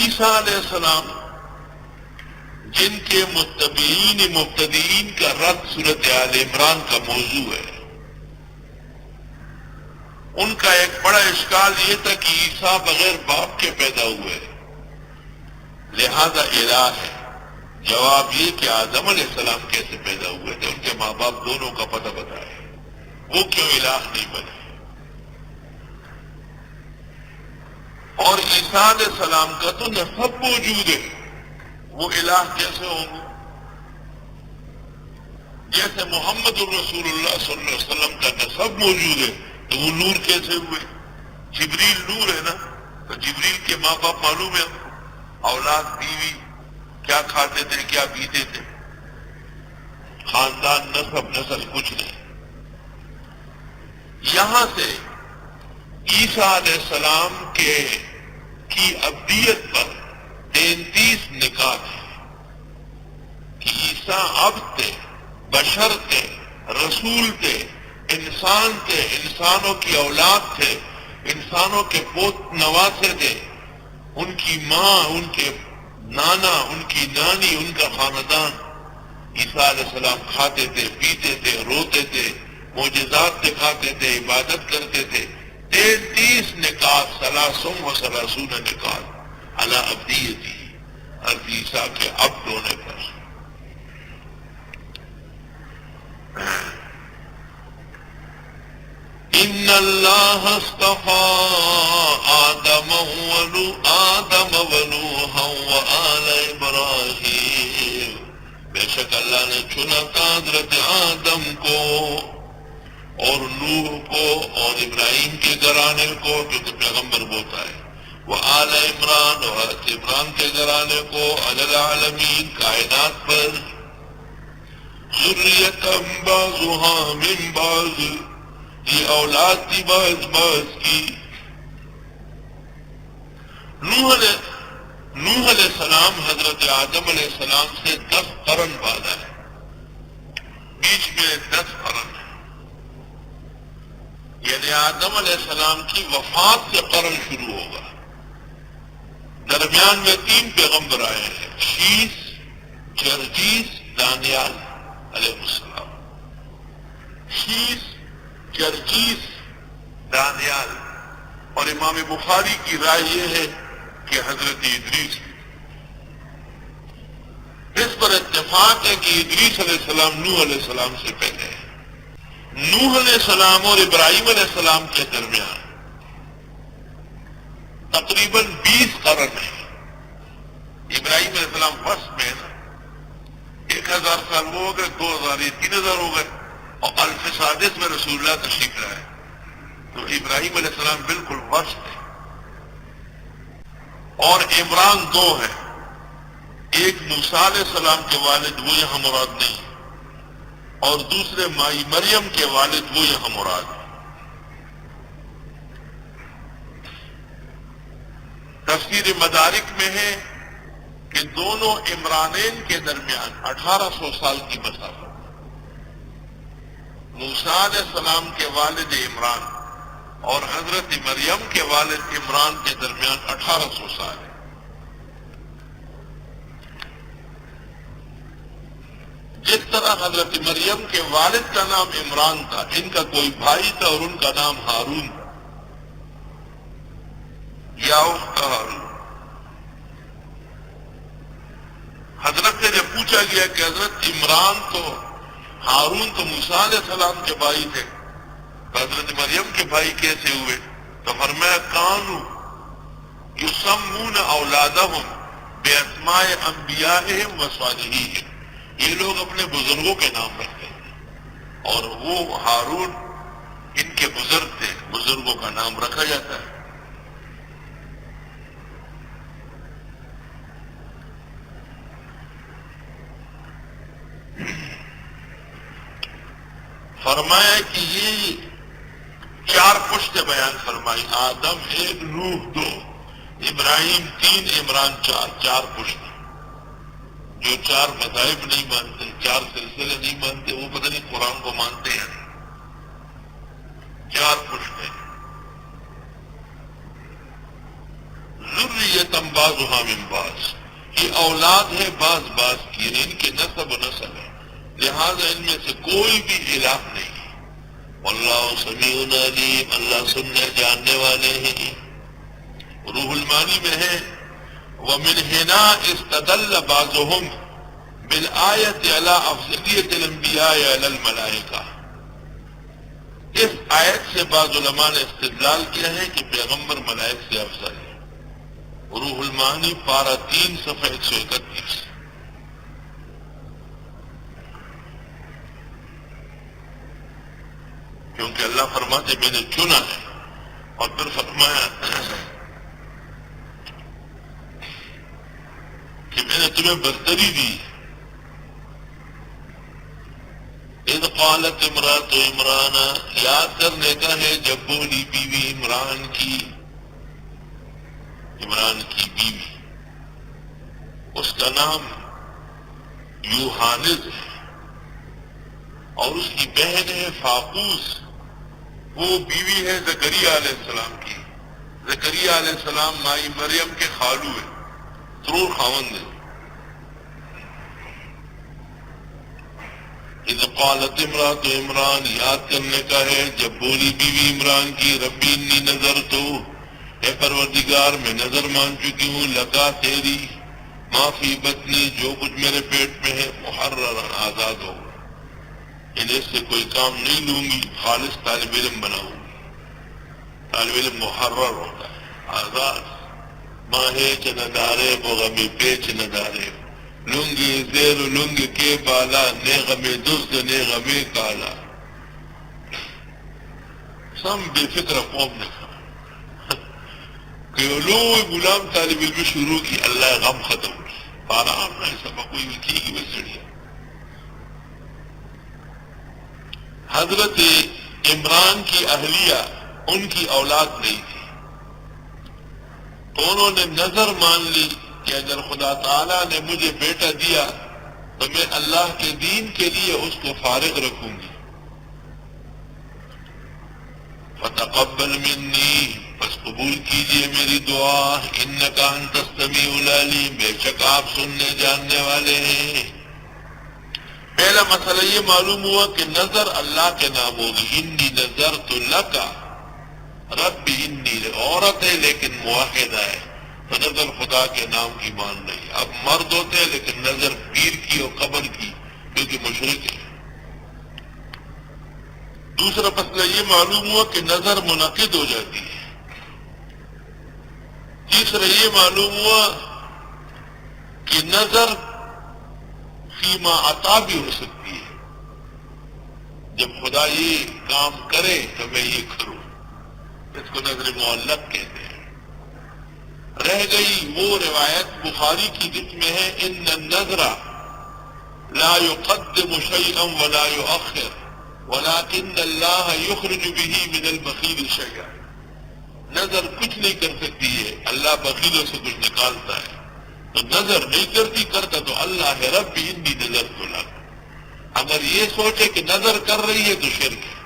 عیسیٰ علیہ السلام جن کے مبتدئین کا رد سورۃ آل عمران کا موضوع ہے، ان کا ایک بڑا اشکال یہ تھا کہ عیسیٰ بغیر باپ کے پیدا ہوئے، لہذا الہ ہے۔ جواب یہ کہ آدم علیہ السلام کیسے پیدا ہوئے تھے، ان کے ماں باپ دونوں کا پتہ بتائے، وہ کیوں الہ نہیں بنے؟ اور عیسیٰ علیہ السلام کا تو نسب موجود ہے، وہ الہ کیسے ہوں گے؟ جیسے محمد الرسول اللہ صلی اللہ علیہ وسلم کا نسب موجود ہے تو وہ نور کیسے ہوئے؟ جبریل نور ہے نا، تو جبریل کے ماں باپ معلوم ہے، اولاد بیوی کیا کھاتے تھے کیا پیتے تھے، خاندان نسب نسل کچھ نہیں۔ یہاں سے عیسیٰ علیہ السلام کی ابدیت پر 33 نکات ہیں کہ عیسیٰ عبد تھے، بشر تھے، رسول تھے، انسان تھے، انسانوں کی اولاد تھے، انسانوں کے پوت نواسے تھے، ان کی ماں، ان کے نانا، ان کی نانی، ان کا خاندان۔ عیسیٰ علیہ السلام کھاتے تھے، پیتے تھے، روتے تھے، معجزات دکھاتے تھے، عبادت کرتے تھے۔ 33 نکات، 30 و 30 نکات علی ابدیتی، حضرت عیسیٰ کے عبد ہونے پر۔ ان اللہ اصطفى آدم ونوحا وآل ابراہیم، بے شک اللہ نے چنا تھا حضرت آدم کو اور نوح کو اور ابراہیم کے گھرانے کو، جو کہ پیغمبر ہوتا ہے، وآل عمران اور حضرت عمران کے گھرانے کو، علی العالمین کائنات پر، ذریۃ بعضها من بعض، یہ اولاد تھی بعض کی۔ نوح علیہ السلام حضرت آدم علیہ السلام سے 10 قرن بعد ہے، بیچ میں 10 قرن ہے، یعنی آدم علیہ السلام کی وفات سے قرن شروع ہوگا۔ درمیان میں 3 پیغمبر آئے ہیں، شیس، جرجیس، دانیال علیہ السلام۔ شیس، جرجیس، دانیال، اور امام بخاری کی رائے یہ ہے کہ حضرت ادریس۔ اس پر اتفاق ہے کہ ادریس علیہ السلام نوح علیہ السلام سے پہلے ہے۔ نوح علیہ السلام اور ابراہیم علیہ السلام کے درمیان تقریباً 20 قرن ہے۔ ابراہیم علیہ السلام وسط میں ہے نا، 1000 سال وہ ہو گئے، 2000 یہ 3000 ہو گئے، اور الف سادس میں رسول اللہ تشریف لائے، تو ابراہیم علیہ السلام بالکل وسط ہے۔ اور عمران 2 ہے، ایک موسیٰ علیہ السلام کے والد، وہ یہاں مراد نہیں، اور دوسرے مائی مریم کے والد، وہ یہاں مراد ہے۔ تفسیر مدارک میں ہے کہ دونوں عمرانین کے درمیان 1800 سال کی مسافت، موسیٰ علیہ السلام کے والد عمران اور حضرت مریم کے والد عمران کے درمیان 1800 سال ہے۔ جس طرح حضرت مریم کے والد کا نام عمران تھا، ان کا کوئی بھائی تھا اور ان کا نام ہارون تھا، یا اخت ہارون۔ حضرت سے جب پوچھا گیا کہ حضرت عمران تو ہارون تو موسیٰ علیہ السلام کے بھائی تھے، تو حضرت مریم کے بھائی کیسے ہوئے؟ تو فرمایا کانوا یسمون اولادہم باسماء انبیائہم و صالحیہم، یہ لوگ اپنے بزرگوں کے نام رکھتے ہیں، اور وہ ہارون ان کے بزرگ تھے، بزرگوں کا نام رکھا جاتا ہے۔ فرمایا کہ یہ 4 پشتیں بیان فرمائی، آدم 1، نوح 2، ابراہیم 3، عمران 4، 4 پشتیں۔ جو 4 مذاہب نہیں مانتے، 4 سلسلے نہیں مانتے، وہ پتہ نہیں قرآن کو مانتے ہیں۔ 4 پشتیں، ذریۃ بعضها من بعض، یہ اولاد ہے بعض بعض کی، یعنی ان کے نسب و نسل ہے، لہذا ان میں سے کوئی بھی الہ نہیں۔ واللہ سمیع علیم، اللہ سننے جاننے والے ہیں۔ روح المعانی میں ہے وَمِنْ هِنَا اسْتَدَلَّ بَعْضُهُمْ بِالْآيَةِ عَلَىٰ أَفْضَلِيَّةِ الْأَنْبِيَاءِ عَلَى الْمَلَائِكَةِ، اس آیت سے بعض علماء نے استدلال کیا ہے کہ پیغمبر ملائک سے افضل ہے۔ روح المعانی پارہ 3 صفحہ 131۔ کیونکہ اللہ فرماتے میں نے چنا ہے، اور پھر فرمایا کہ میں نے تمہیں برتری دی۔ اذ قالت امرأۃ عمران، یاد کرنے کا ہے جب بولی بیوی عمران کی بیوی، اس کا نام یوحانز ہے اور اس کی بہن ہے فاقوس، وہ بیوی ہے زکریا علیہ السلام کی۔ زکریا علیہ السلام مائی مریم کے خالو ہے، ضرور خاوند ہے۔ اذ قالت امرأۃ عمران، یاد کرنے کا ہے جب بولی بیوی عمران کی، ربی انی نذرت، اے پروردگار میں نظر مان چکی ہوں، لگا تیری، ما فی بطنی، جو کچھ میرے پیٹ میں ہے، محررا، آزاد ہوگا، انہیں سے کوئی کام نہیں لوں گی، خالص طالب علم بناؤں گی۔ طالب علم محرر ہوتا ہے، آزاد، ماہے چندارے وہ غمی پیچ ندارے، لنگی زیر لنگ کے بالا، نے غمی دزد نے غمی کالا۔ سم بے فکر قوم نے کہا کہ علوم غلام طالب علم شروع کی، اللہ غم ختم کی، آرام نہ سبق کوئی لکھی گی بس چڑیا۔ حضرت عمران کی اہلیہ، ان کی اولاد نہیں تھی، تو انہوں نے نظر مان لی کہ اگر خدا تعالیٰ نے مجھے بیٹا دیا تو میں اللہ کے دین کے لیے اس کو فارغ رکھوں گی۔ فتقبل منی، بس قبول کیجئے میری دعا، انک انت السمیع العلیم، بے شک آپ سننے جاننے والے ہیں۔ پہلا مسئلہ یہ معلوم ہوا کہ نظر اللہ کے نام ہوگی، انی نذرت لک، رب انی، عورت ہے لیکن موحدہ ہے، تو نظر خدا کے نام کی مان رہی۔ اب مرد ہوتے ہیں لیکن نظر پیر کی اور قبر کی، کیونکہ مشرک ہے۔ دوسرا مسئلہ یہ معلوم ہوا کہ نظر منعقد ہو جاتی ہے۔ تیسرا یہ معلوم ہوا کہ نظر فیما عطا بھی ہو سکتی ہے، جب خدا یہ کام کرے تو میں یہ کروں، اس کو نظر معلق کہتے ہیں۔ رہ گئی وہ روایت بخاری کی جس میں ہے ان النذر لا يقدم شيئا ولا يؤخر ولكن الله يخرج به من البخيل شيئا، نظر کچھ نہیں کر سکتی ہے، اللہ بخیلوں سے کچھ نکالتا ہے، تو نظر نہیں کرتی، کرتا تو اللہ ہے، رب انی نذرت لک۔ اگر یہ سوچے کہ نظر کر رہی ہے تو شرک ہے۔